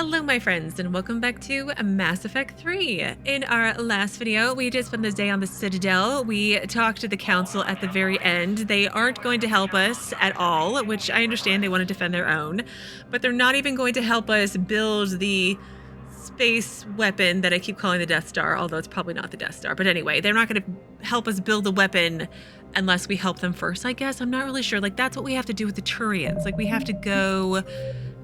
Hello my friends, and welcome back to Mass Effect 3. In our last video, we did spend the day on the Citadel. We talked to the Council at the very end. They aren't going to help us at all, which I understand they want to defend their own, but they're not even going to help us build the space weapon that I keep calling the Death Star, although it's probably not the Death Star. But anyway, they're not going to help us build the weapon unless we help them first, I guess. I'm not really sure. Like, that's what we have to do with the Turians. Like, we have to go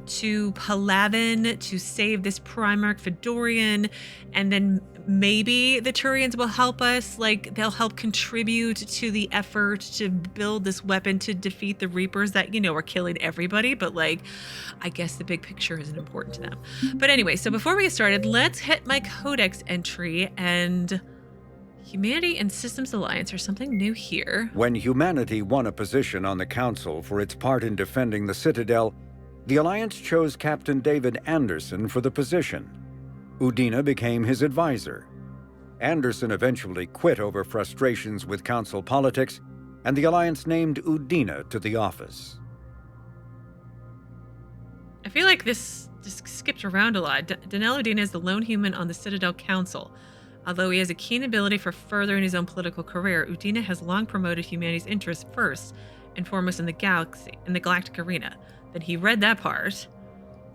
to Palavan to save this Primarch Fedorian, and then maybe the Turians will help us. Like, they'll help contribute to the effort to build this weapon to defeat the Reapers that, you know, are killing everybody, but like, I guess the big picture isn't important to them. But anyway, so before we get started, let's hit my Codex entry. And Humanity and Systems Alliance are something new here. When humanity won a position on the Council for its part in defending the Citadel, the Alliance chose Captain David Anderson for the position. Udina became his advisor. Anderson eventually quit over frustrations with Council politics, and the Alliance named Udina to the office. I feel like this just skipped around a lot. Donnel Udina is the lone human on the Citadel Council. Although he has a keen ability for furthering his own political career, Udina has long promoted humanity's interests first and foremost in the galaxy, in the galactic arena. Then he read that part.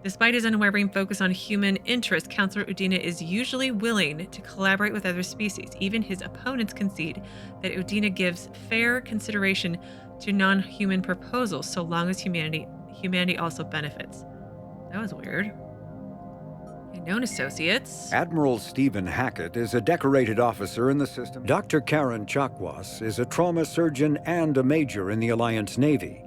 Despite his unwavering focus on human interest, Councilor Udina is usually willing to collaborate with other species. Even his opponents concede that Udina gives fair consideration to non-human proposals, so long as humanity also benefits. That was weird. Known associates. Admiral Stephen Hackett is a decorated officer in the system. Dr. Karin Chakwas is a trauma surgeon and a major in the Alliance Navy.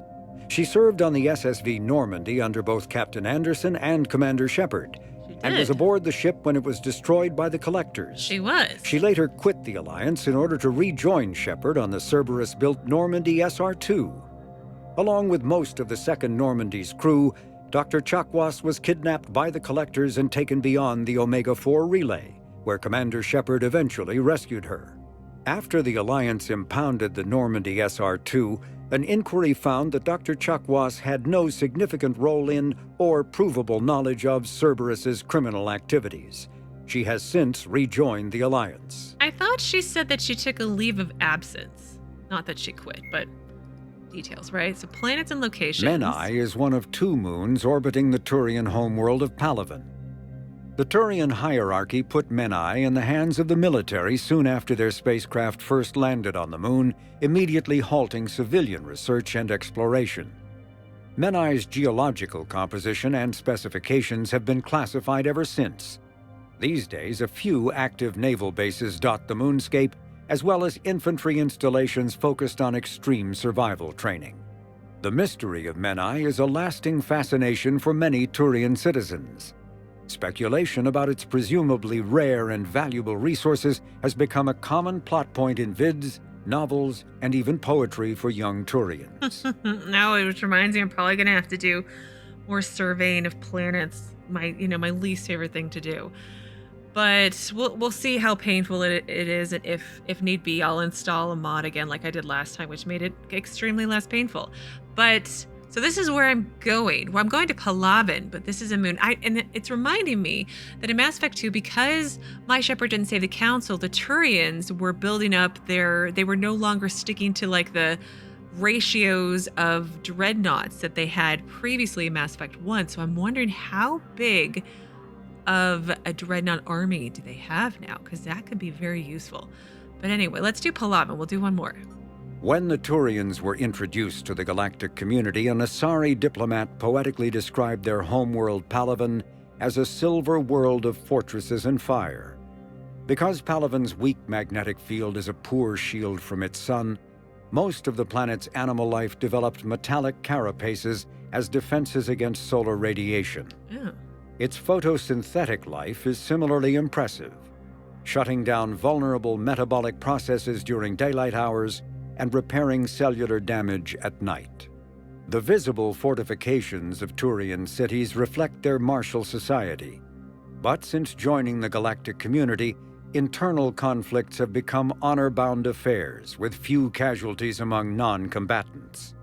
She served on the SSV Normandy under both Captain Anderson and Commander Shepard, and was aboard the ship when it was destroyed by the Collectors. She was. She later quit the Alliance in order to rejoin Shepard on the Cerberus-built Normandy SR-2. Along with most of the Second Normandy's crew, Dr. Chakwas was kidnapped by the Collectors and taken beyond the Omega-4 relay, where Commander Shepard eventually rescued her. After the Alliance impounded the Normandy SR-2, an inquiry found that Dr. Chakwas had no significant role in or provable knowledge of Cerberus's criminal activities. She has since rejoined the Alliance. I thought she said that she took a leave of absence. Not that she quit, but details, right? So planets and locations. Menae is one of 2 moons orbiting the Turian homeworld of Palavan. The Turian hierarchy put Menae in the hands of the military soon after their spacecraft first landed on the moon, immediately halting civilian research and exploration. Menae's geological composition and specifications have been classified ever since. These days, a few active naval bases dot the moonscape, as well as infantry installations focused on extreme survival training. The mystery of Menae is a lasting fascination for many Turian citizens. Speculation about its presumably rare and valuable resources has become a common plot point in vids, novels, and even poetry for young Turians. Now it reminds me I'm probably going to have to do more surveying of planets, my least favorite thing to do. But we'll see how painful it is, and if need be, I'll install a mod again like I did last time, which made it extremely less painful. But so this is where I'm going. Well, I'm going to Palavan, but this is a moon. And it's reminding me that in Mass Effect 2, because my Shepard didn't save the Council, the Turians were building up they were no longer sticking to like the ratios of dreadnoughts that they had previously in Mass Effect 1. So I'm wondering how big of a dreadnought army do they have now? Because that could be very useful. But anyway, let's do Palavan. We'll do one more. When the Turians were introduced to the galactic community, an Asari diplomat poetically described their homeworld Palavan as a silver world of fortresses and fire. Because Palavan's weak magnetic field is a poor shield from its sun, most of the planet's animal life developed metallic carapaces as defenses against solar radiation. Oh. Its photosynthetic life is similarly impressive, shutting down vulnerable metabolic processes during daylight hours and repairing cellular damage at night. The visible fortifications of Turian cities reflect their martial society. But since joining the galactic community, internal conflicts have become honor-bound affairs with few casualties among non-combatants.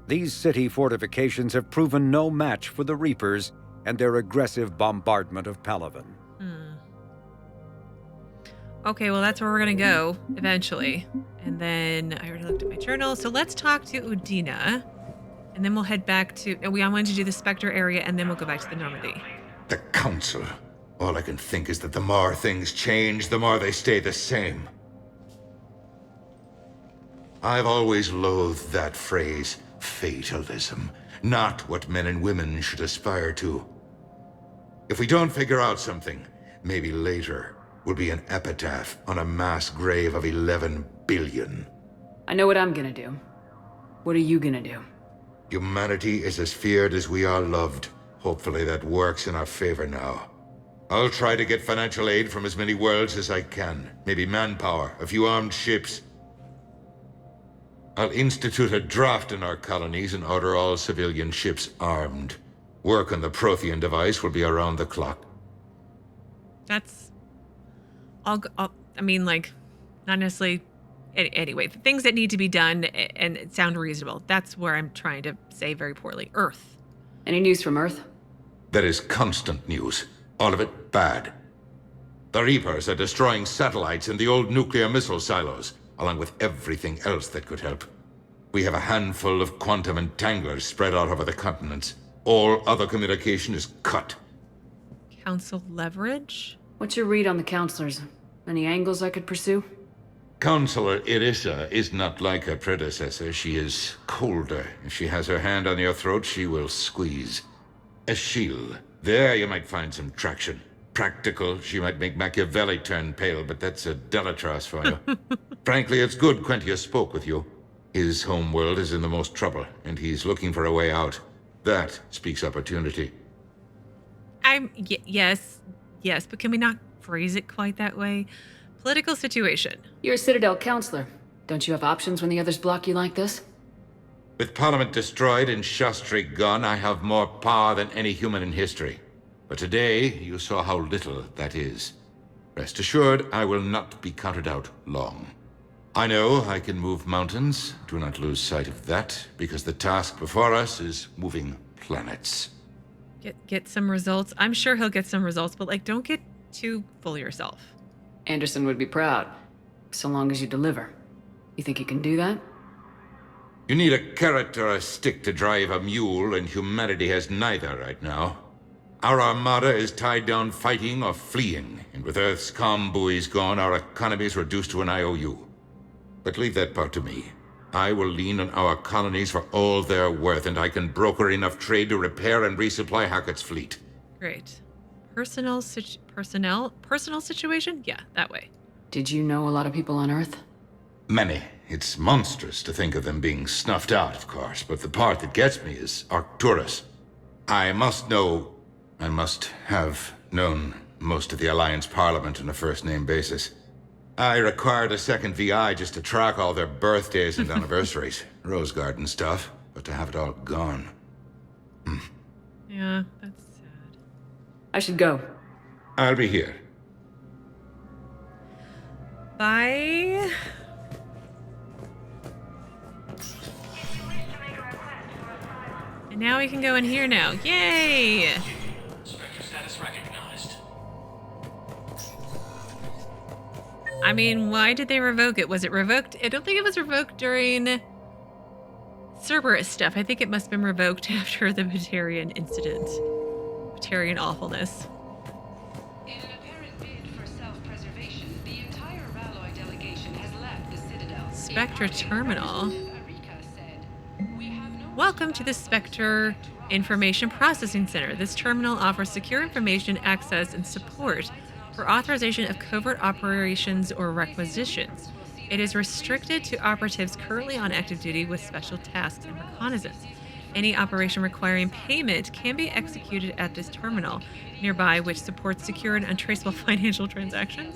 These city fortifications have proven no match for the Reapers, and their aggressive bombardment of Palavan. Okay, well, that's where we're going to go eventually. And then I already looked at my journal. So let's talk to Udina. And then we'll head back to... I wanted to do the Spectre area, and then we'll go back to the Normandy. The Council. All I can think is that the more things change, the more they stay the same. I've always loathed that phrase, fatalism. Not what men and women should aspire to. If we don't figure out something, maybe later will be an epitaph on a mass grave of 11 billion. I know what I'm gonna do. What are you gonna do? Humanity is as feared as we are loved. Hopefully that works in our favor now. I'll try to get financial aid from as many worlds as I can. Maybe manpower, a few armed ships. I'll institute a draft in our colonies and order all civilian ships armed. Work on the Prothean device will be around the clock. That's... I mean, like, not necessarily... Anyway, the things that need to be done and sound reasonable. That's where I'm trying to say very poorly. Earth. Any news from Earth? There is constant news. All of it bad. The Reapers are destroying satellites and the old nuclear missile silos, along with everything else that could help. We have a handful of quantum entanglers spread out over the continents. All other communication is cut. Council leverage? What's your read on the Councilors? Any angles I could pursue? Councilor Irissa is not like her predecessor. She is colder. If she has her hand on your throat, she will squeeze. Esheel. There you might find some traction. Practical, she might make Machiavelli turn pale, but that's a Delatras for you. Frankly, it's good Quentius spoke with you. His home world is in the most trouble, and he's looking for a way out. That speaks opportunity. Yes, but can we not phrase it quite that way? Political situation. You're a Citadel Councilor. Don't you have options when the others block you like this? With Parliament destroyed and Shastri gone, I have more power than any human in history. But today, you saw how little that is. Rest assured, I will not be counted out long. I know I can move mountains. Do not lose sight of that, because the task before us is moving planets. Get some results. I'm sure he'll get some results, but like, don't get too full of yourself. Anderson would be proud, so long as you deliver. You think you can do that? You need a carrot or a stick to drive a mule, and humanity has neither right now. Our armada is tied down fighting or fleeing, and with Earth's comm buoys gone, our economy is reduced to an IOU. But leave that part to me. I will lean on our colonies for all they're worth, and I can broker enough trade to repair and resupply Hackett's fleet. Great. Personal situation? Yeah, that way. Did you know a lot of people on Earth? Many. It's monstrous to think of them being snuffed out, of course, but the part that gets me is Arcturus. I must have known most of the Alliance Parliament on a first-name basis. I required a second VI just to track all their birthdays and anniversaries. Rose Garden stuff, but to have it all gone. Yeah, that's sad. I should go. I'll be here. Bye. And now we can go in here now. Yay! Spectre status recognized. I mean, why did they revoke it? Was it revoked? I don't think it was revoked during Cerberus stuff. I think it must have been revoked after the Batarian incident. Batarian awfulness. In an apparent bid for self-preservation, the entire Ralloy delegation has left the Citadel. Spectre Terminal. Irissa said, "We have no Welcome to the Spectre Information Processing Center. This terminal offers secure information access and support for authorization of covert operations or requisitions. It is restricted to operatives currently on active duty with special tasks and reconnaissance. Any operation requiring payment can be executed at this terminal nearby, which supports secure and untraceable financial transactions.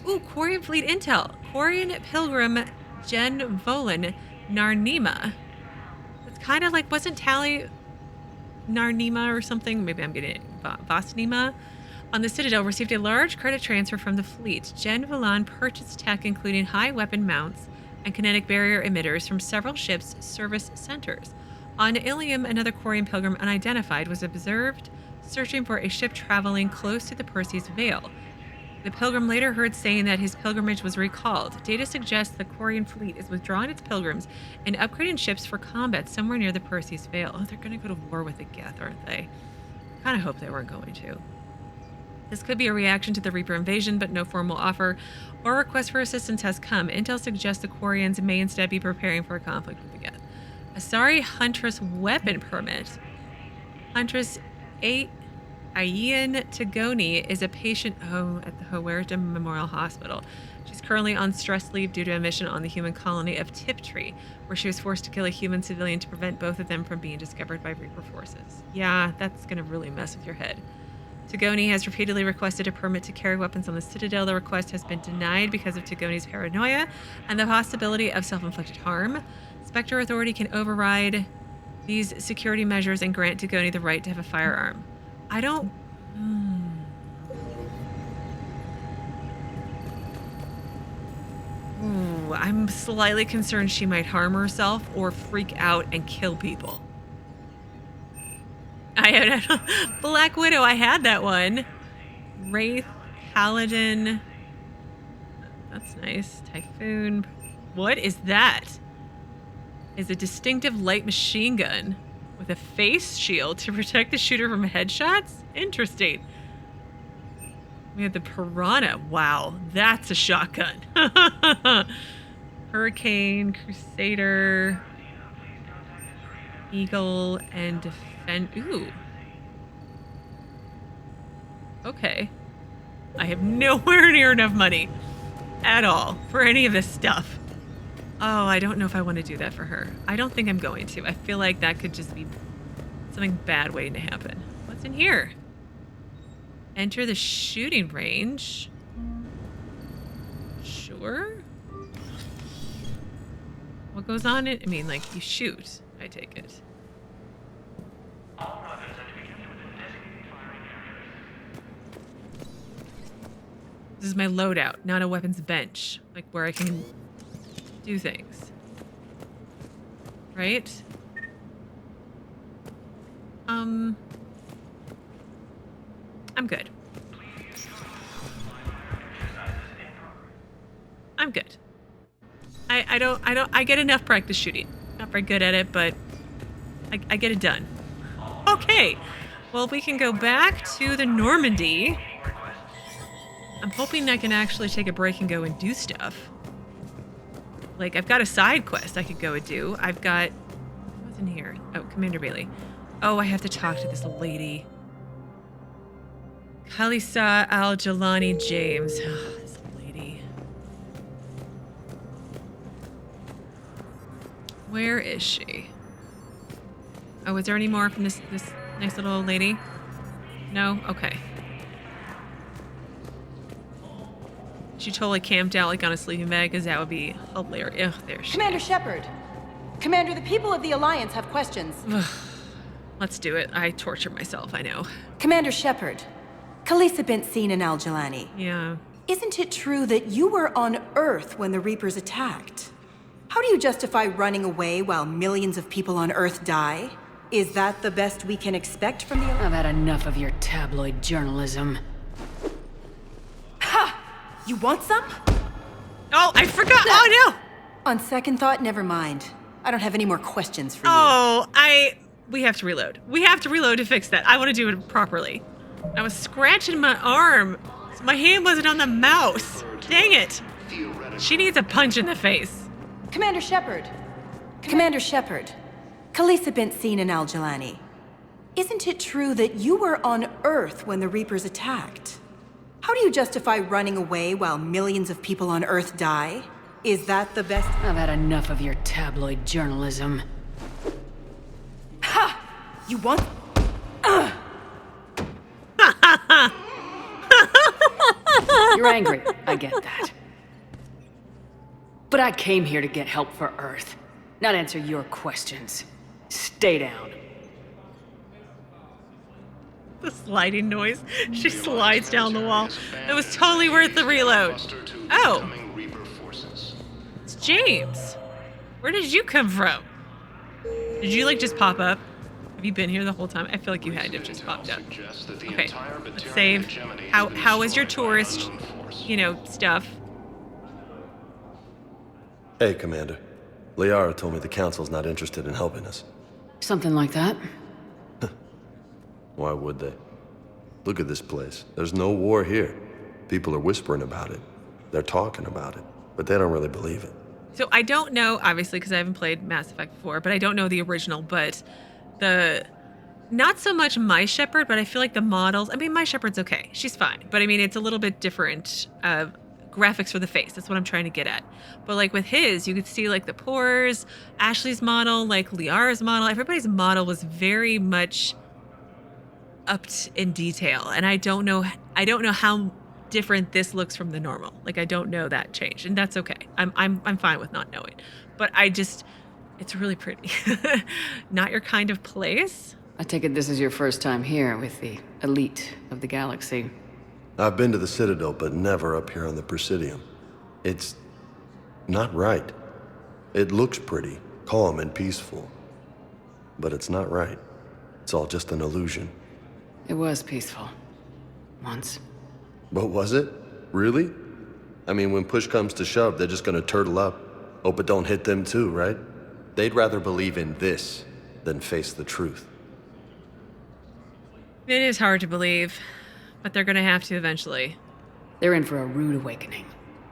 Ooh, Quarian Fleet Intel. Quarian Pilgrim Gen Volan Narnima. It's kind of like, wasn't Tally Narnima or something? Maybe I'm getting it. Vasnima? On the Citadel received a large credit transfer from the fleet. Gen Volan purchased tech including high weapon mounts and kinetic barrier emitters from several ships' service centers. On Ilium, another Quarian pilgrim unidentified was observed searching for a ship traveling close to the Perseus Veil. The pilgrim later heard saying that his pilgrimage was recalled. Data suggests the Quarian fleet is withdrawing its pilgrims and upgrading ships for combat somewhere near the Perseus Veil. Oh, they're going to go to war with the Geth, aren't they? I kind of hope they weren't going to. This could be a reaction to the Reaper invasion, but no formal offer or request for assistance has come. Intel suggests the Quarians may instead be preparing for a conflict with the Geth. Asari Huntress weapon permit. Huntress 8 Ayan Tagoni is a patient at the Huerta Memorial Hospital. She's currently on stress leave due to a mission on the human colony of Tiptree, where she was forced to kill a human civilian to prevent both of them from being discovered by Reaper forces. Yeah, that's going to really mess with your head. Tagoni has repeatedly requested a permit to carry weapons on the Citadel. The request has been denied because of Tagoni's paranoia and the possibility of self-inflicted harm. Spectre Authority can override these security measures and grant Tagoni the right to have a firearm. I don't... Ooh, I'm slightly concerned she might harm herself or freak out and kill people. I had Black Widow, I had that one. Wraith, Paladin. That's nice. Typhoon. What is that? Is a distinctive light machine gun with a face shield to protect the shooter from headshots? Interesting. We have the Piranha. Wow, that's a shotgun. Hurricane, Crusader, Eagle, and Defend. Ooh. Okay. I have nowhere near enough money at all for any of this stuff. Oh, I don't know if I want to do that for her. I don't think I'm going to. I feel like that could just be something bad waiting to happen. What's in here? Enter the shooting range. Sure. What goes on it? I mean, like, you shoot, I take it. This is my loadout, not a weapons bench. Like, where I can do things. Right? I'm good. I'm good. I get enough practice shooting. Not very good at it, but I get it done. Okay. Well, we can go back to the Normandy. I'm hoping I can actually take a break and go and do stuff. Like, I've got a side quest I could go and do. I've got... What's in here? Oh, Commander Bailey. Oh, I have to talk to this lady. Khalisah al-Jilani James. Oh, this lady. Where is she? Oh, is there any more from this nice little old lady? No? Okay. She totally camped out like on a sleeping bag, because that would be hilarious. Ugh, there she Commander is. Shepard. Commander, the people of the Alliance have questions. Let's do it. I torture myself, I know. Commander Shepard, Khalisah been seen in al-Jilani. Yeah. Isn't it true that you were on Earth when the Reapers attacked? How do you justify running away while millions of people on Earth die? Is that the best we can expect from the... I've had enough of your tabloid journalism. Ha! You want some? Oh, I forgot! Oh, no! On second thought, never mind. I don't have any more questions for you. Oh, we have to reload. We have to reload to fix that. I want to do it properly. I was scratching my arm, so my hand wasn't on the mouse. Dang it. She needs a punch in the face. Commander Shepard. Commander Shepard, Khalisah been seen in al-Jilani. Isn't it true that you were on Earth when the Reapers attacked? How do you justify running away while millions of people on Earth die? Is that the best... I've had enough of your tabloid journalism. Ha! You want... You're angry, I get that. But I came here to get help for Earth, not answer your questions. Stay down. The sliding noise. She slides down the wall. It was totally worth the reload. Oh. It's James. Where did you come from? Did you, like, just pop up? Have you been here the whole time? I feel like you had to have just popped up. Okay, let's save. How is your tourist, stuff? Hey, Commander. Liara told me the Council's not interested in helping us. Something like that. Why would they? Look at this place. There's no war here. People are whispering about it. They're talking about it, but they don't really believe it. So I don't know, obviously, because I haven't played Mass Effect before, but I don't know the original, but not so much my Shepard, but I feel like the models, my Shepard's okay. She's fine. But it's a little bit different graphics for the face. That's what I'm trying to get at. But like with his, you could see like the pores, Ashley's model, like Liara's model. Everybody's model was very much upped in detail. And I don't know how different this looks from the normal. Like I don't know that change. And that's okay. I'm fine with not knowing. But it's really pretty. Not your kind of place. I take it this is your first time here with the elite of the galaxy. I've been to the Citadel, but never up here on the Presidium. It's not right. It looks pretty, calm and peaceful. But it's not right. It's all just an illusion. It was peaceful. Once. But was it? Really? When push comes to shove, they're just gonna turtle up. Hope it don't hit them too, right? They'd rather believe in this than face the truth. It is hard to believe, but they're gonna have to eventually. They're in for a rude awakening.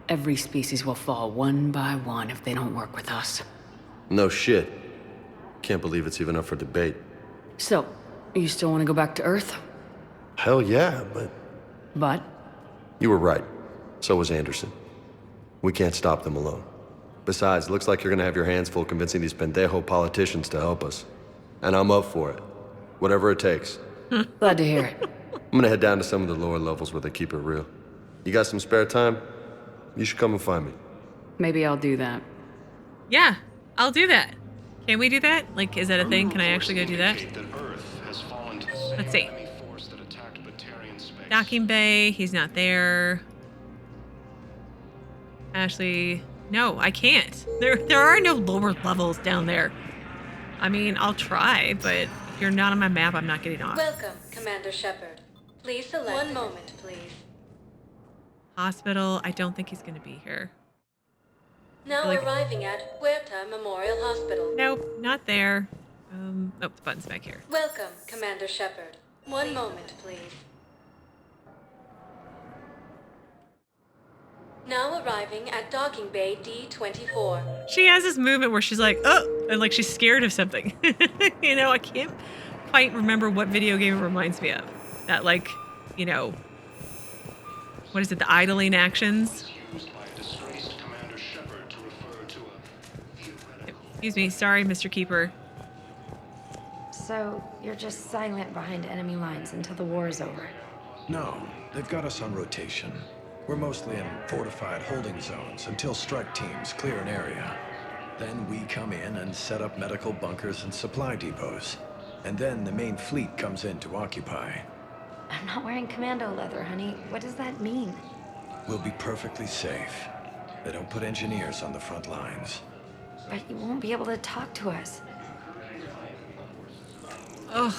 Every species will fall one by one if they don't work with us. No shit. Can't believe it's even up for debate. So, you still want to go back to Earth? Hell yeah, but... But? You were right. So was Anderson. We can't stop them alone. Besides, looks like you're gonna have your hands full convincing these pendejo politicians to help us. And I'm up for it. Whatever it takes. Glad to hear it. I'm gonna head down to some of the lower levels where they keep it real. You got some spare time? You should come and find me. Maybe I'll do that. Yeah, I'll do that. Can we do that? Like, is that a thing? Can I actually go do that? Let's see. Docking bay, he's not there. Ashley, no, I can't. There are no lower levels down there. I'll try, but if you're not on my map, I'm not getting off. Welcome, Commander Shepard. Please select. One moment, please. Hospital, I don't think he's going to be here. Now arriving at Huerta Memorial Hospital. Nope, not there. Oh, the button's back here. Welcome, Commander Shepard. One moment, please. Now arriving at Docking Bay D-24. She has this movement where she's like, oh, and like she's scared of something. I can't quite remember what video game it reminds me of. That what is it, the idling actions? Excuse me, sorry, Mr. Keeper. So, you're just silent behind enemy lines until the war is over? No, they've got us on rotation. We're mostly in fortified holding zones until strike teams clear an area. Then we come in and set up medical bunkers and supply depots. And then the main fleet comes in to occupy. I'm not wearing commando leather, honey. What does that mean? We'll be perfectly safe. They don't put engineers on the front lines. But you won't be able to talk to us. Oh,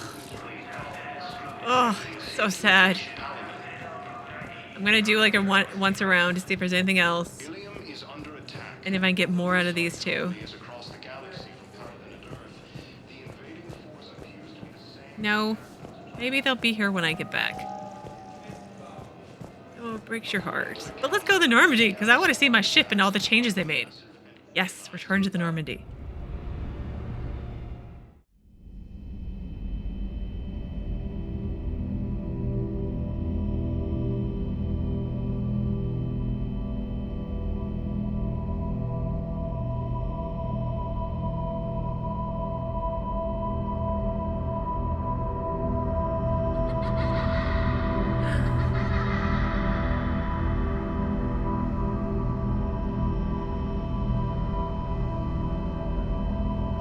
so sad. I'm gonna do like a once around to see if there's anything else. And if I can get more out of these two. No. Maybe they'll be here when I get back. Oh, it breaks your heart. But let's go to the Normandy, because I want to see my ship and all the changes they made. Yes, return to the Normandy.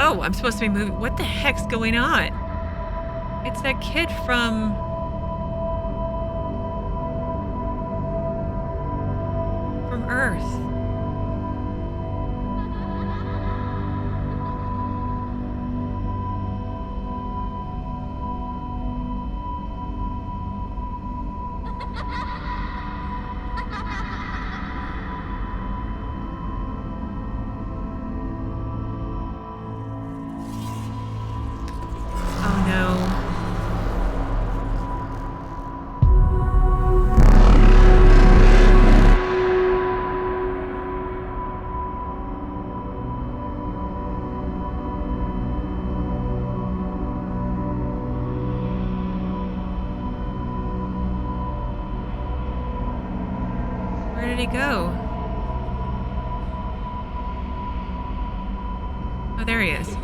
Oh, I'm supposed to be moving. What the heck's going on? It's that kid from Earth. go? Oh, there he is.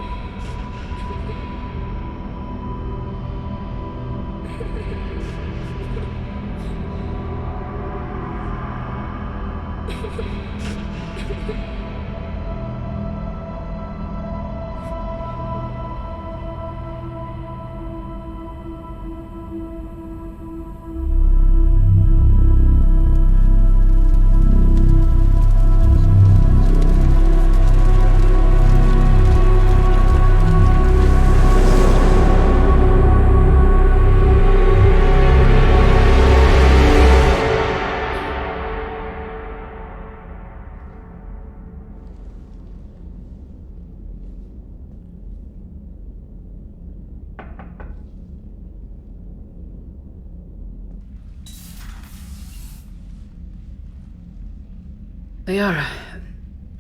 Liara,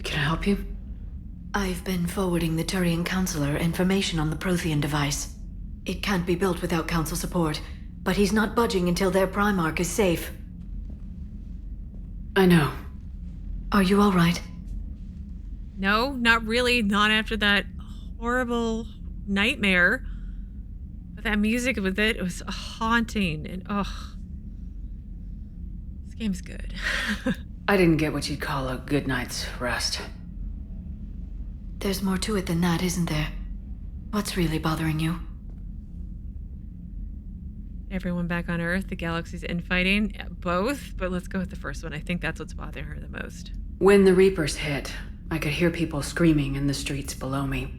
can I help you? I've been forwarding the Turian Councilor information on the Prothean device. It can't be built without Council support, but he's not budging until their Primarch is safe. I know. Are you all right? No, not really. Not after that horrible nightmare. But that music with it was haunting. And this game's good. I didn't get what you'd call a good night's rest. There's more to it than that, isn't there? What's really bothering you? Everyone back on Earth, the galaxy's infighting. Both, but let's go with the first one. I think that's what's bothering her the most. When the Reapers hit, I could hear people screaming in the streets below me.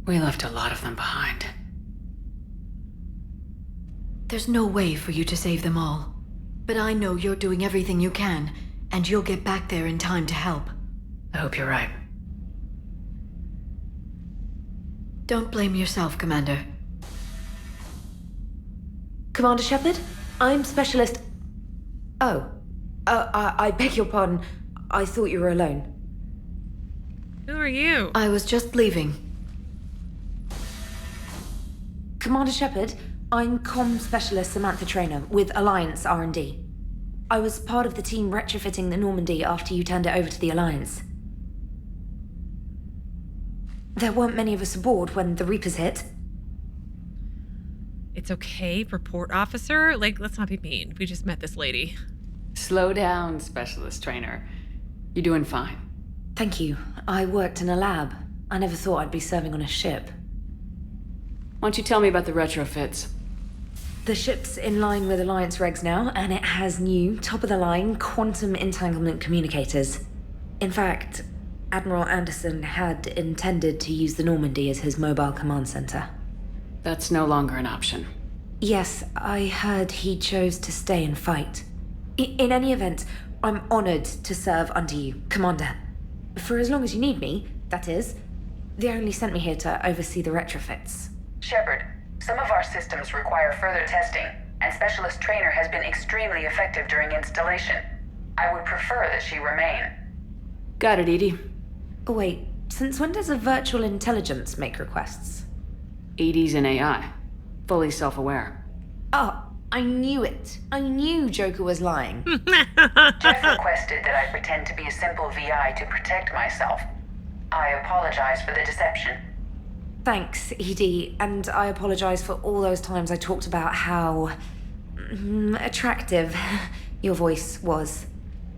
We left a lot of them behind. There's no way for you to save them all. But I know you're doing everything you can, and you'll get back there in time to help. I hope you're right. Don't blame yourself, Commander. Commander Shepard? I'm Specialist... Oh. I beg your pardon. I thought you were alone. Who are you? I was just leaving. Commander Shepard, I'm Comm Specialist Samantha Traynor with Alliance R&D. I was part of the team retrofitting the Normandy after you turned it over to the Alliance. There weren't many of us aboard when the Reapers hit. It's okay, report officer? Like, let's not be mean. We just met this lady. Slow down, Specialist Trainer. You're doing fine. Thank you. I worked in a lab. I never thought I'd be serving on a ship. Why don't you tell me about the retrofits? The ship's in line with Alliance regs now, and it has new, top-of-the-line quantum entanglement communicators. In fact, Admiral Anderson had intended to use the Normandy as his mobile command center. That's no longer an option. Yes, I heard he chose to stay and fight. In any event, I'm honored to serve under you, Commander. For as long as you need me, that is. They only sent me here to oversee the retrofits. Shepard, some of our systems require further testing, and Specialist Traynor has been extremely effective during installation. I would prefer that she remain. Got it, Edie. Oh, wait, since when does a virtual intelligence make requests? Edie's an AI. Fully self-aware. Oh, I knew it. I knew Joker was lying. Jeff requested that I pretend to be a simple VI to protect myself. I apologize for the deception. Thanks, Edie, and I apologize for all those times I talked about how... attractive your voice was.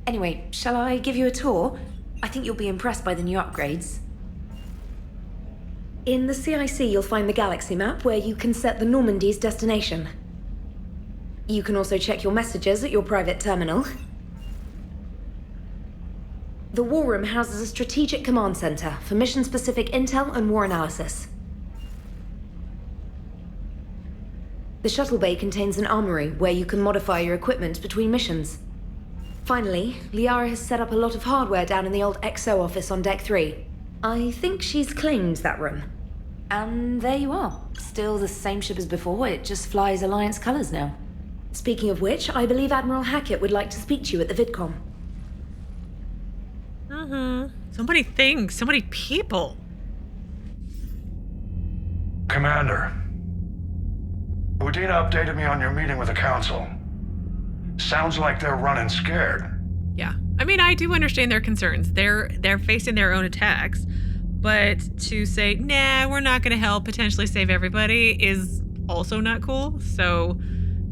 Anyway, shall I give you a tour? I think you'll be impressed by the new upgrades. In the CIC, you'll find the galaxy map where you can set the Normandy's destination. You can also check your messages at your private terminal. The War Room houses a strategic command center for mission-specific intel and war analysis. The shuttle bay contains an armory where you can modify your equipment between missions. Finally, Liara has set up a lot of hardware down in the old XO office on Deck 3. I think she's claimed that room. And there you are. Still the same ship as before, it just flies Alliance colors now. Speaking of which, I believe Admiral Hackett would like to speak to you at the VidCom. So many things, so many people. Commander, Udina updated me on your meeting with the Council. Sounds like they're running scared. Yeah. I mean, I do understand their concerns. They're facing their own attacks, but to say, nah, we're not going to help potentially save everybody is also not cool. So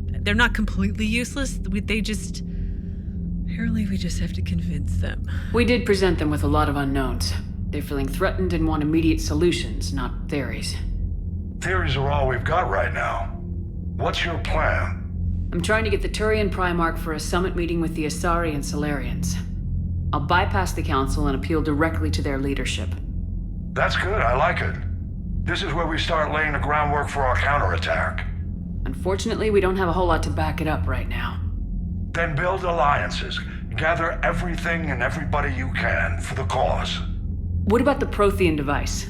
they're not completely useless. Apparently we just have to convince them. We did present them with a lot of unknowns. They're feeling threatened and want immediate solutions, not theories. Theories are all we've got right now. What's your plan? I'm trying to get the Turian Primarch for a summit meeting with the Asari and Solarians. I'll bypass the Council and appeal directly to their leadership. That's good, I like it. This is where we start laying the groundwork for our counterattack. Unfortunately, we don't have a whole lot to back it up right now. Then build alliances. Gather everything and everybody you can for the cause. What about the Prothean device?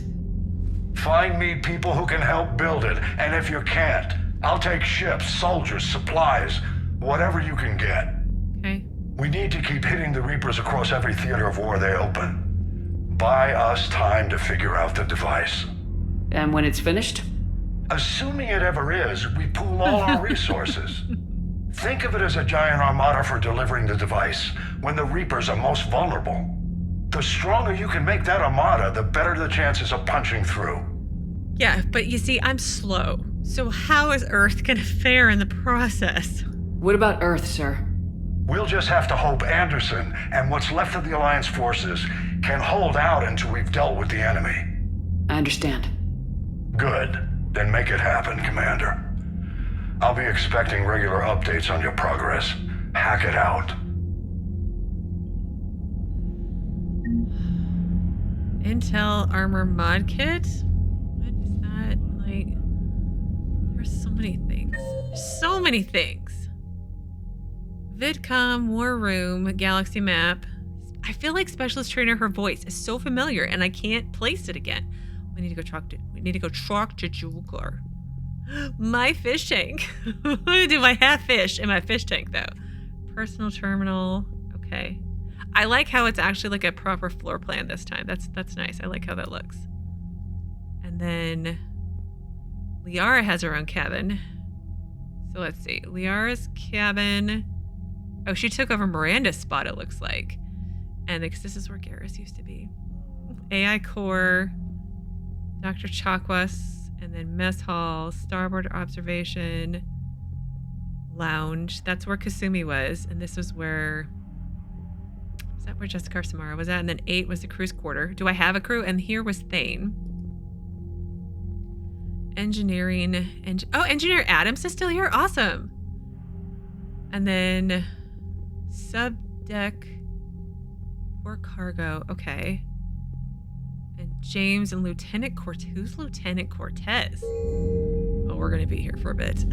Find me people who can help build it, and if you can't, I'll take ships, soldiers, supplies, whatever you can get. Okay. We need to keep hitting the Reapers across every theater of war they open. Buy us time to figure out the device. And when it's finished? Assuming it ever is, we pool all our resources. Think of it as a giant armada for delivering the device, when the Reapers are most vulnerable. The stronger you can make that armada, the better the chances of punching through. Yeah, but you see, I'm slow. So how is Earth gonna fare in the process? What about Earth, sir? We'll just have to hope Anderson and what's left of the Alliance forces can hold out until we've dealt with the enemy. I understand. Good. Then make it happen, Commander. I'll be expecting regular updates on your progress. Hackett out. Intel armor mod kit? What is that? Like, there's so many things. So many things. VidCom, War Room, Galaxy Map. I feel like Specialist Trainer, her voice is so familiar and I can't place it again. We need to go talk to Jugar. My fish tank. Do my half fish in my fish tank though. Personal terminal. Okay. I like how it's actually like a proper floor plan this time. That's nice. I like how that looks. And then Liara has her own cabin. So let's see. Liara's cabin. Oh, she took over Miranda's spot, it looks like. And because this is where Garrus used to be. AI core, Dr. Chakwas, and then mess hall, starboard observation, lounge. That's where Kasumi was. And this was where... Is that where Jesika Samara was at? And then 8 was the crew's quarter. Do I have a crew? And here was Thane. Engineering. Engineer Adams is still here? Awesome. And then subdeck or cargo. Okay. And James and Lieutenant Cortez. Who's Lieutenant Cortez? Oh, we're going to be here for a bit.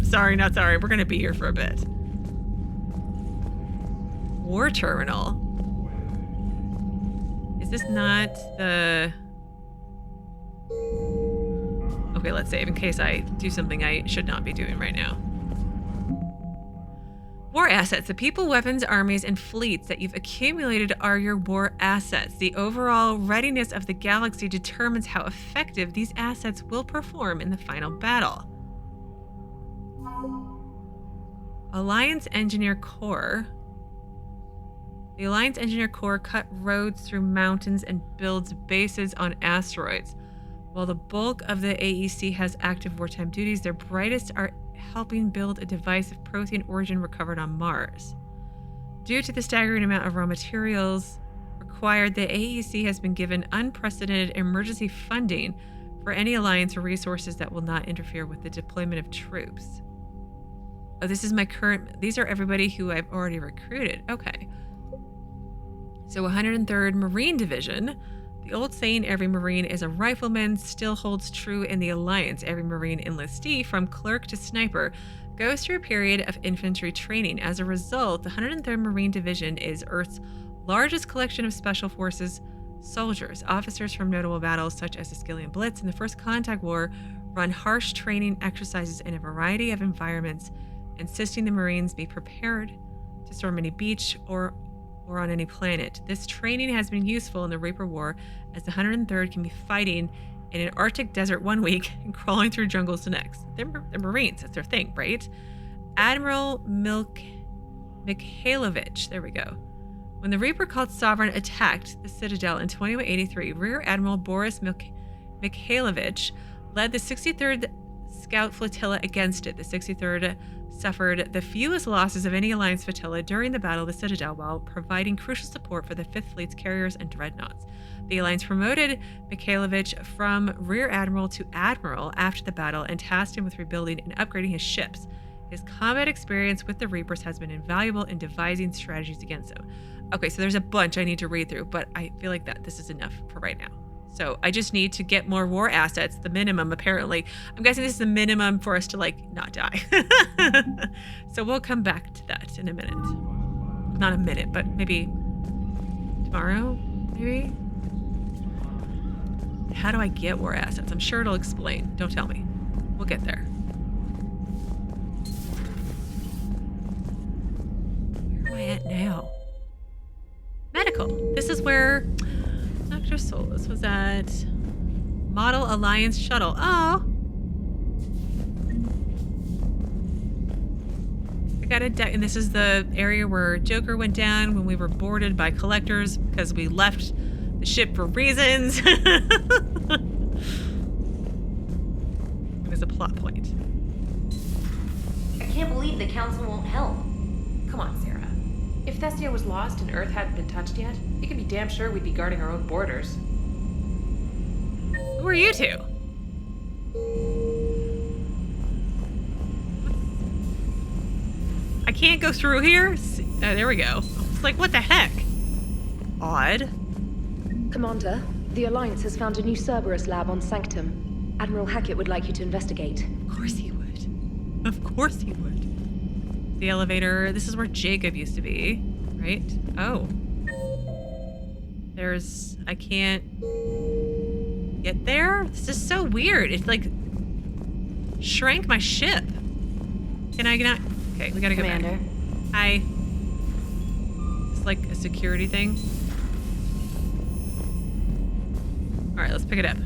Sorry, not sorry. We're going to be here for a bit. War terminal. Is this not the... Okay, let's save in case I do something I should not be doing right now. War assets. The people, weapons, armies, and fleets that you've accumulated are your war assets. The overall readiness of the galaxy determines how effective these assets will perform in the final battle. Alliance Engineer Corps. The Alliance Engineer Corps cut roads through mountains and builds bases on asteroids. While the bulk of the AEC has active wartime duties, their brightest are helping build a device of Prothean origin recovered on Mars. Due to the staggering amount of raw materials required, the AEC has been given unprecedented emergency funding for any alliance or resources that will not interfere with the deployment of troops. Oh, this is my current... These are everybody who I've already recruited. Okay. So 103rd Marine Division. The old saying, every Marine is a rifleman, still holds true in the Alliance. Every Marine enlistee, from clerk to sniper, goes through a period of infantry training. As a result, the 103rd Marine Division is Earth's largest collection of Special Forces soldiers. Officers from notable battles such as the Skillian Blitz and the First Contact War run harsh training exercises in a variety of environments, insisting the Marines be prepared to storm any beach or on any planet. This training has been useful in the Reaper War, as the 103rd can be fighting in an Arctic desert one week and crawling through jungles the next. They're Marines, that's their thing, right? Admiral Mikhailovich. There we go. When the Reaper called Sovereign attacked the Citadel in 2183, Rear Admiral Boris Mikhailovich led the 63rd Scout Flotilla against it. The 63rd suffered the fewest losses of any Alliance flotilla during the Battle of the Citadel while providing crucial support for the 5th Fleet's carriers and dreadnoughts. The Alliance promoted Mikhailovich from Rear Admiral to Admiral after the battle and tasked him with rebuilding and upgrading his ships. His combat experience with the Reapers has been invaluable in devising strategies against them. Okay, so there's a bunch I need to read through, but I feel like that this is enough for right now. So I just need to get more war assets, the minimum apparently. I'm guessing this is the minimum for us to like not die. So we'll come back to that in a minute. Not a minute, but maybe tomorrow, maybe? How do I get war assets? I'm sure it'll explain. Don't tell me. We'll get there. Where am I at now? Medical. This is where Dr. Solus was at. Model Alliance Shuttle. Oh. I got a deck, and this is the area where Joker went down when we were boarded by collectors because we left the ship for reasons. It was a plot point. I can't believe the Council won't help. Come on, Sarah. If Thessia was lost and Earth hadn't been touched yet, you can be damn sure we'd be guarding our own borders. Who are you two? I can't go through here? Oh, there we go. It's like, what the heck? Odd. Commander, the Alliance has found a new Cerberus lab on Sanctum. Admiral Hackett would like you to investigate. Of course he would. Of course he would. The elevator. This is where Jacob used to be, right? Oh. I can't get there? This is so weird. It's like shrank my ship. Can I not? Okay, we gotta go back. Commander. Hi. It's like a security thing. All right, let's pick it up.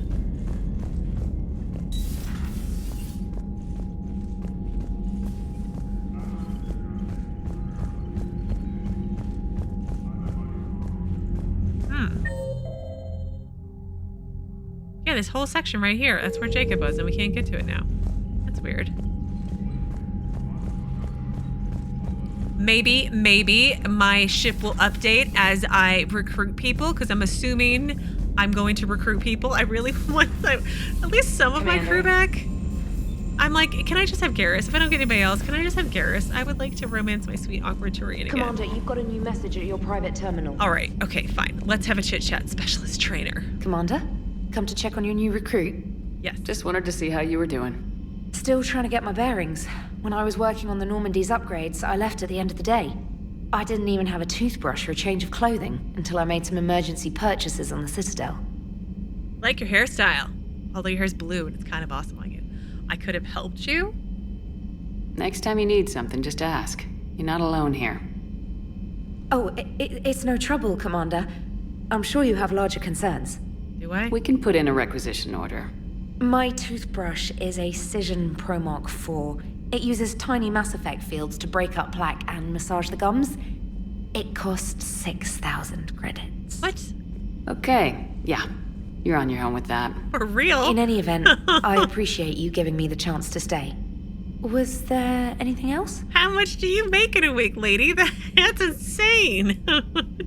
Yeah, this whole section right here. That's where Jacob was, and we can't get to it now. That's weird. Maybe my ship will update as I recruit people, because I'm assuming I'm going to recruit people. I really want at least some of my crew back. I'm like, can I just have Garrus? If I don't get anybody else, can I just have Garrus? I would like to romance my sweet awkward Turian again. Commander, you've got a new message at your private terminal. All right, okay, fine. Let's have a chit-chat, Specialist Trainer. Commander, come to check on your new recruit? Yes. Just wanted to see how you were doing. Still trying to get my bearings. When I was working on the Normandy's upgrades, I left at the end of the day. I didn't even have a toothbrush or a change of clothing until I made some emergency purchases on the Citadel. Like your hairstyle. Although your hair's blue and it's kind of awesome on you. I could have helped you? Next time you need something, just ask. You're not alone here. Oh, it's no trouble, Commander. I'm sure you have larger concerns. Do I? We can put in a requisition order. My toothbrush is a Cision Pro Mark IV. It uses tiny Mass Effect fields to break up plaque and massage the gums. It costs 6,000 credits. What? Okay, yeah. You're on your own with that. For real? In any event, I appreciate you giving me the chance to stay. Was there anything else? How much do you make in a week, lady? That's insane.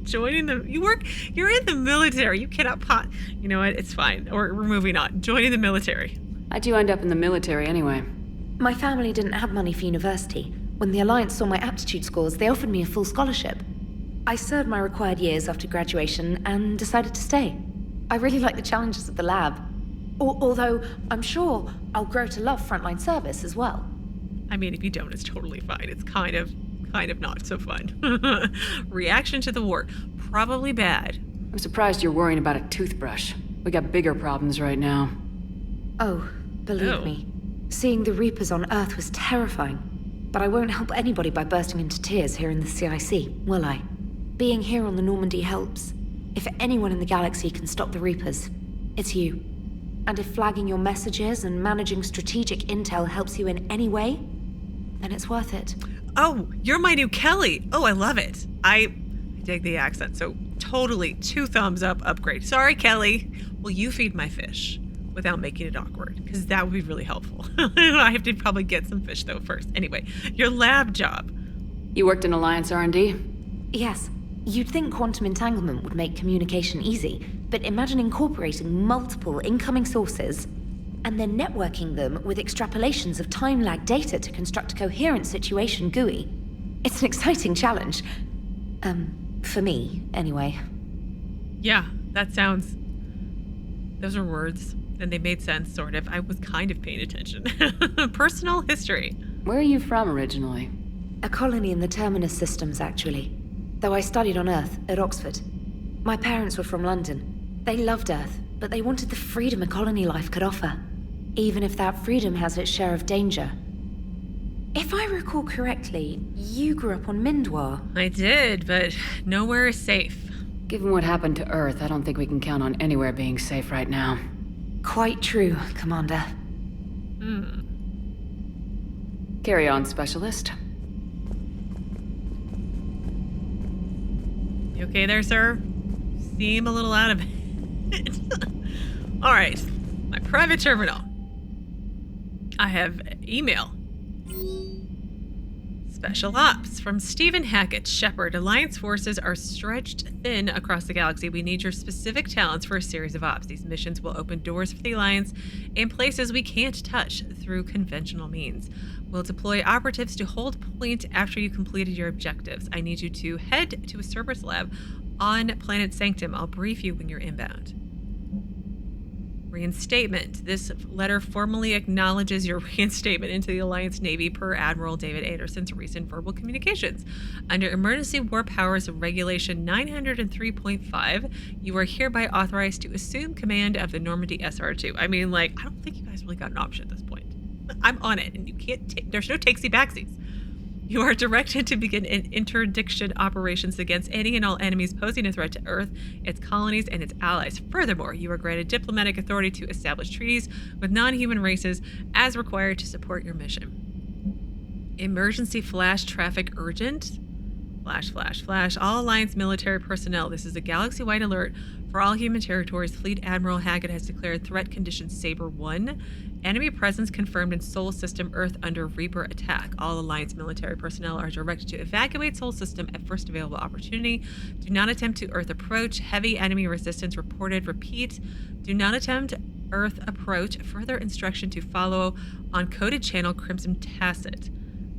Joining the... You're in the military. You cannot pot... You know what? It's fine. We're moving on. Joining the military. How'd you end up in the military anyway? My family didn't have money for university. When the Alliance saw my aptitude scores, they offered me a full scholarship. I served my required years after graduation and decided to stay. I really like the challenges of the lab. Although, I'm sure I'll grow to love frontline service as well. I mean, if you don't, it's totally fine. It's kind of not so fun. Reaction to the war. Probably bad. I'm surprised you're worrying about a toothbrush. We got bigger problems right now. Oh, believe me. Seeing the Reapers on Earth was terrifying. But I won't help anybody by bursting into tears here in the CIC, will I? Being here on the Normandy helps. If anyone in the galaxy can stop the Reapers, it's you. And if flagging your messages and managing strategic intel helps you in any way, then it's worth it. Oh, you're my new Kelly. Oh, I love it. I dig the accent. So totally 2 thumbs up upgrade. Sorry, Kelly. Will you feed my fish without making it awkward? Because that would be really helpful. I have to probably get some fish though first. Anyway, your lab job. You worked in Alliance R&D? Yes. You'd think quantum entanglement would make communication easy, but imagine incorporating multiple incoming sources and then networking them with extrapolations of time-lag data to construct a coherent situation GUI. It's an exciting challenge. For me, anyway. Yeah, that sounds... Those are words, and they made sense, sort of. I was kind of paying attention. Personal history. Where are you from originally? A colony in the Terminus systems, actually. Though I studied on Earth, at Oxford. My parents were from London. They loved Earth, but they wanted the freedom a colony life could offer. Even if that freedom has its share of danger. If I recall correctly, you grew up on Mindwar. I did, but nowhere is safe. Given what happened to Earth, I don't think we can count on anywhere being safe right now. Quite true, Commander. Carry on, Specialist. You okay there, sir? Seem a little out of it. All right, my private terminal. I have email. Special Ops from Stephen Hackett, Shepard. Alliance forces are stretched thin across the galaxy. We need your specific talents for a series of ops. These missions will open doors for the Alliance in places we can't touch through conventional means. We'll deploy operatives to hold point after you completed your objectives. I need you to head to a Cerberus lab on Planet Sanctum. I'll brief you when you're inbound. Reinstatement. This letter formally acknowledges your reinstatement into the Alliance Navy per Admiral David Anderson's recent verbal communications. Under Emergency War Powers Regulation 903.5, you are hereby authorized to assume command of the Normandy SR2. I mean, like, I don't think you guys really got an option at this point. I'm on it, and you can't there's no takesy-backsies. You are directed to begin interdiction operations against any and all enemies posing a threat to Earth, its colonies, and its allies. Furthermore, you are granted diplomatic authority to establish treaties with non-human races as required to support your mission. Emergency flash traffic urgent. Flash. All Alliance military personnel. This is a galaxy-wide alert for all human territories. Fleet Admiral Hackett has declared threat condition Saber 1. Enemy presence confirmed in Sol System Earth under Reaper attack. All Alliance military personnel are directed to evacuate Sol System at first available opportunity. Do not attempt to Earth approach. Heavy enemy resistance reported. Repeat. Do not attempt Earth approach. Further instruction to follow on coded channel Crimson Tacit.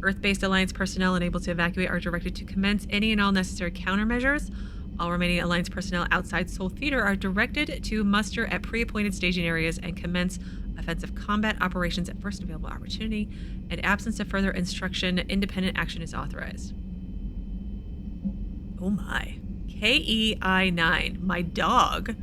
Earth-based Alliance personnel unable to evacuate are directed to commence any and all necessary countermeasures. All remaining Alliance personnel outside Sol Theater are directed to muster at pre-appointed staging areas and commence offensive combat operations at first available opportunity. In absence of further instruction, independent action is authorized. Oh my. KEI-9, my dog.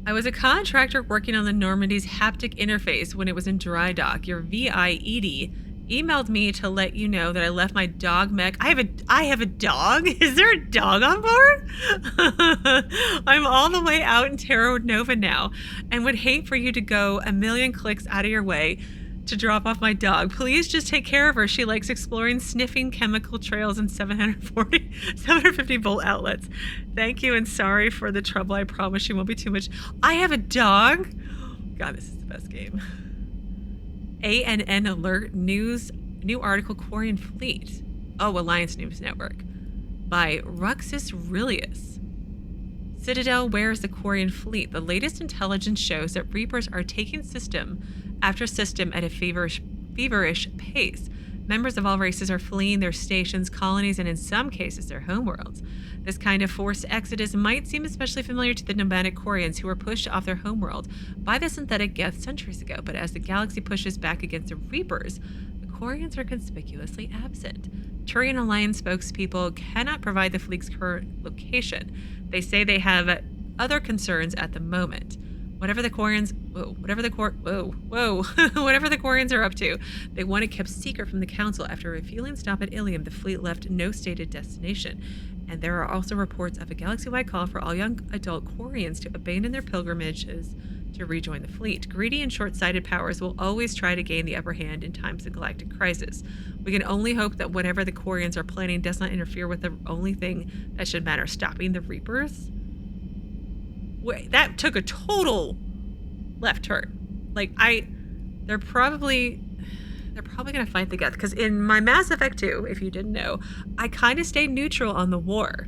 I was a contractor working on the Normandy's haptic interface when it was in dry dock. Your VIED emailed me to let you know that I left my dog mech. I have a dog? Is there a dog on board? I'm all the way out in Terra Nova now and would hate for you to go a million clicks out of your way to drop off my dog. Please just take care of her. She likes exploring sniffing chemical trails and 750 volt outlets. Thank you and sorry for the trouble. I promise she won't be too much. I have a dog? God, this is the best game. ANN alert news, new article, Quarian fleet. Oh, Alliance News Network by Ruxus Rilius. Citadel, where is the Quarian fleet? The latest intelligence shows that Reapers are taking system after system at a feverish pace. Members of all races are fleeing their stations, colonies, and in some cases their homeworlds. This kind of forced exodus might seem especially familiar to the nomadic Quarians who were pushed off their homeworld by the synthetic Geth centuries ago, but as the galaxy pushes back against the Reapers, the Quarians are conspicuously absent. Turian Alliance spokespeople cannot provide the fleet's current location. They say they have other concerns at the moment. Whatever the Quarians are up to, they want it kept secret from the Council. After a refueling stop at Ilium, the fleet left no stated destination. And there are also reports of a galaxy-wide call for all young adult Quarians to abandon their pilgrimages to rejoin the fleet. Greedy and short-sighted powers will always try to gain the upper hand in times of galactic crisis. We can only hope that whatever the Quarians are planning does not interfere with the only thing that should matter, stopping the Reapers. Wait, that took a total left turn. Like, they're probably gonna fight the Geth, because in my Mass Effect 2, if you didn't know, I kind of stayed neutral on the war.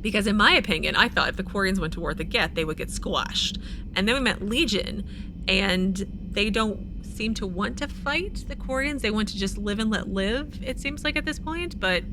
Because in my opinion, I thought if the Quarians went to war with the Geth, they would get squashed. And then we met Legion, and they don't seem to want to fight the Quarians. They want to just live and let live, it seems like at this point, but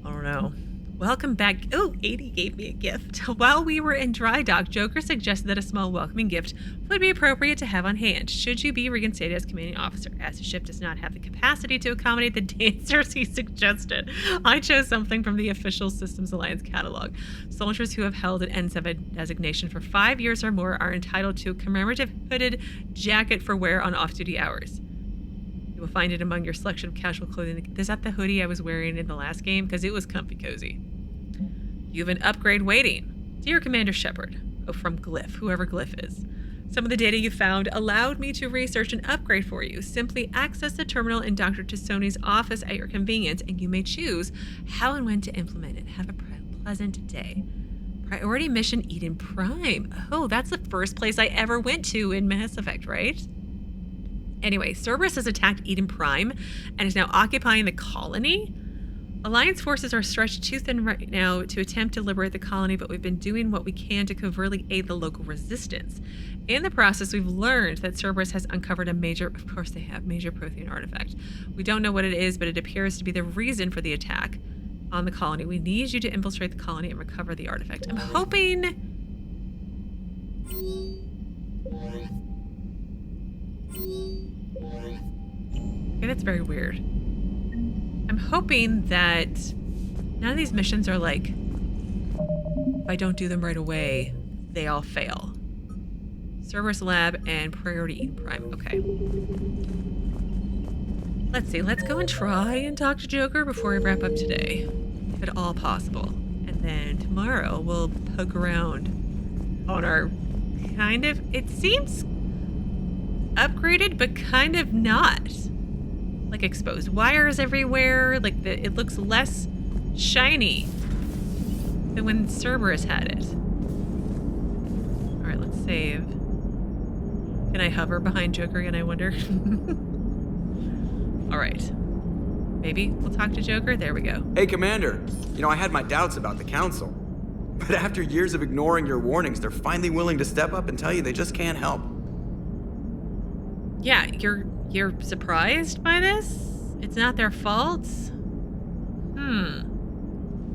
I don't know. Welcome back. Oh, 80 gave me a gift. While we were in dry dock, Joker suggested that a small welcoming gift would be appropriate to have on hand, should you be reinstated as commanding officer, as the ship does not have the capacity to accommodate the dancers he suggested. I chose something from the official Systems Alliance catalog. Soldiers who have held an N7 designation for 5 years or more are entitled to a commemorative hooded jacket for wear on off-duty hours. You will find it among your selection of casual clothing. Is that the hoodie I was wearing in the last game? Because it was comfy cozy. You have an upgrade waiting. Dear Commander Shepard, from Glyph, whoever Glyph is. Some of the data you found allowed me to research an upgrade for you. Simply access the terminal in Dr. Tassoni's office at your convenience, and you may choose how and when to implement it. Have a pleasant day. Priority mission Eden Prime. Oh, that's the first place I ever went to in Mass Effect, right? Anyway, Cerberus has attacked Eden Prime and is now occupying the colony. Alliance forces are stretched too thin right now to attempt to liberate the colony, but we've been doing what we can to covertly aid the local resistance. In the process, we've learned that Cerberus has uncovered a major Prothean artifact. We don't know what it is, but it appears to be the reason for the attack on the colony. We need you to infiltrate the colony and recover the artifact. I'm hoping... Okay, that's very weird. I'm hoping that none of these missions are like, if I don't do them right away, they all fail. Cerberus Lab and Priority Eden Prime. Okay. Let's see. Let's go and try and talk to Joker before we wrap up today, if at all possible. And then tomorrow we'll poke around on our kind of, it seems upgraded, but kind of not. Like exposed wires everywhere. Like it looks less shiny than when Cerberus had it. All right, let's save. Can I hover behind Joker again, I wonder? All right. Maybe we'll talk to Joker. There we go. Hey, Commander. You know, I had my doubts about the Council. But after years of ignoring your warnings, they're finally willing to step up and tell you they just can't help. Yeah, you're surprised by this? It's not their fault?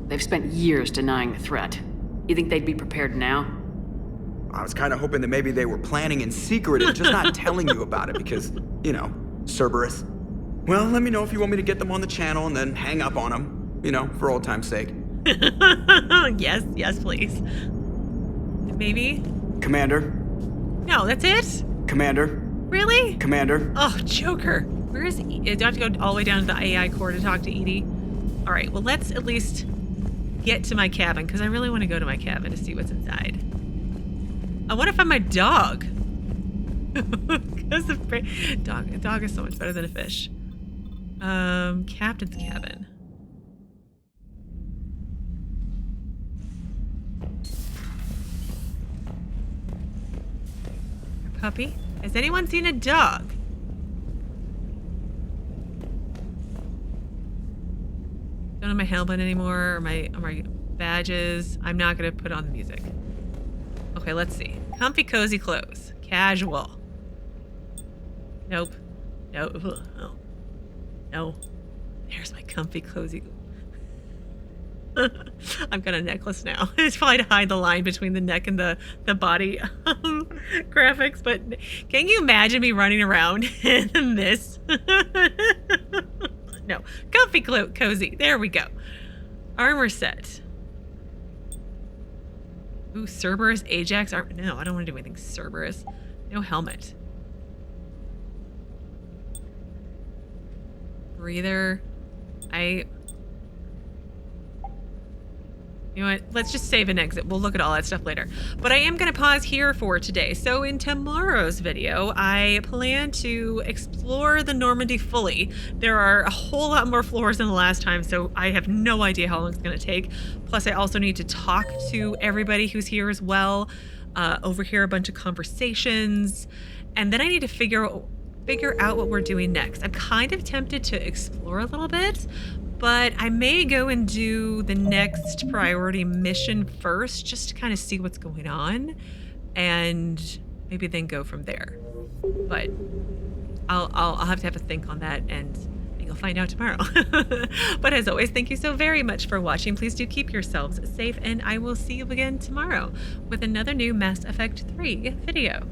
They've spent years denying the threat. You think they'd be prepared now? I was kind of hoping that maybe they were planning in secret and just not telling you about it because, you know, Cerberus. Well, let me know if you want me to get them on the channel and then hang up on them, you know, for old time's sake. Yes, please. Maybe? Commander? No, that's it? Commander? Really? Commander? Oh, Joker. Where is he? Do I have to go all the way down to the AI core to talk to Edie? All right, well, let's at least get to my cabin, because I really want to go to my cabin to see what's inside. I want to find my dog. Because a dog is so much better than a fish. Captain's cabin. A puppy? Has anyone seen a dog? Don't have my helmet anymore, or my badges. I'm not gonna put on the music. Okay, let's see. Comfy, cozy clothes. Casual. Nope. No. Oh. No. There's my comfy, cozy. I've got a necklace now. It's probably to hide the line between the neck and the body graphics, but can you imagine me running around in this? No. Comfy, cozy. There we go. Armor set. Ooh, Cerberus, Ajax. No, I don't want to do anything Cerberus. No helmet. Breather. You know what? Let's just save and exit. We'll look at all that stuff later. But I am going to pause here for today. So in tomorrow's video, I plan to explore the Normandy fully. There are a whole lot more floors than the last time, so I have no idea how long it's going to take. Plus, I also need to talk to everybody who's here as well, overhear a bunch of conversations, and then I need to figure out what we're doing next. I'm kind of tempted to explore a little bit, but I may go and do the next priority mission first, just to kind of see what's going on, and maybe then go from there. But I'll have to have a think on that, and you'll find out tomorrow. But as always, thank you so very much for watching. Please do keep yourselves safe, and I will see you again tomorrow with another new Mass Effect 3 video.